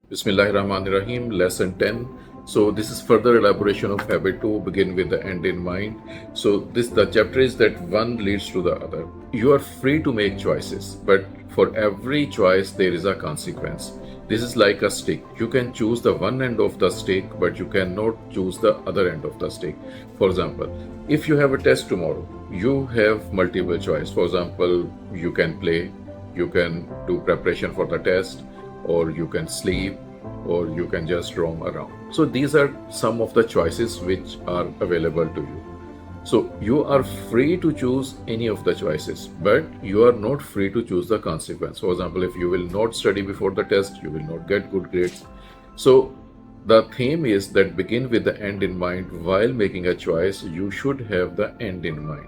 Bismillahirrahmanirrahim, lesson 10. So this is further elaboration of habit to begin with the end in mind. So the chapter is that one leads to the other. You are free to make choices, but for every choice there is a consequence. This is like a stick. You can choose the one end of the stick, but you cannot choose the other end of the stick. For example, if you have a test tomorrow, you have multiple choice. For example, you can play, you can do preparation for the test, or you can sleep, or you can just roam around. So these are some of the choices which are available to you. So you are free to choose any of the choices, but you are not free to choose the consequence. For example, if you will not study before the test, you will not get good grades. So the theme is that begin with the end in mind. While making a choice, you should have the end in mind.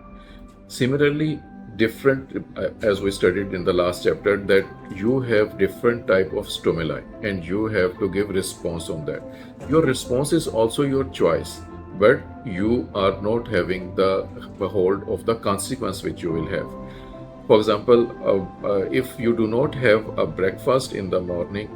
Similarly, different as we studied in the last chapter, that you have different type of stimuli and you have to give response on that. Your response is also your choice, but you are not having the hold of the consequence which you will have. For example, if you do not have a breakfast in the morning,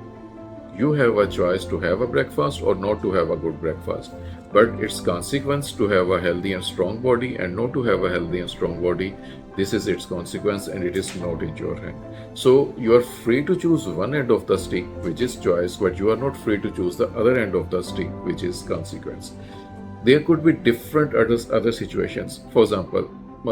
you have a choice to have a breakfast or not to have a good breakfast. But its consequence to have a healthy and strong body and not to have a healthy and strong body, this is its consequence and it is not in your hand. So you are free to choose one end of the stick, which is choice, but you are not free to choose the other end of the stick, which is consequence. There could be different other situations. For example,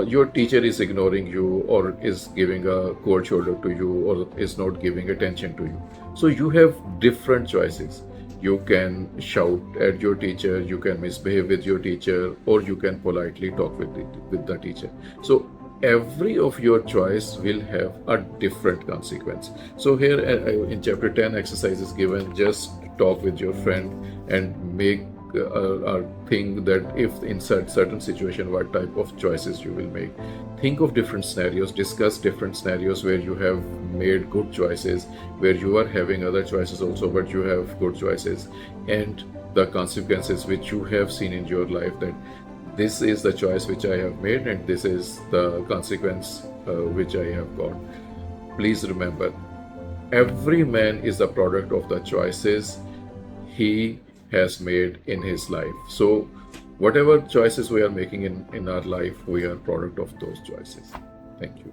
your teacher is ignoring you or is giving a cold shoulder to you or is not giving attention to you. So you have different choices. You can shout at your teacher, you can misbehave with your teacher, or you can politely talk with the teacher. So every of your choice will have a different consequence. So here in chapter 10 exercise is given, just talk with your friend and make a thing that if in certain situation what type of choices you will make. Think of different scenarios, discuss different scenarios where you have made good choices, where you are having other choices also but you have good choices, and the consequences which you have seen in your life, that this is the choice which I have made and this is the consequence which I have got. Please remember, every man is the product of the choices he has made in his life. So whatever choices we are making in our life, we are product of those choices. Thank you.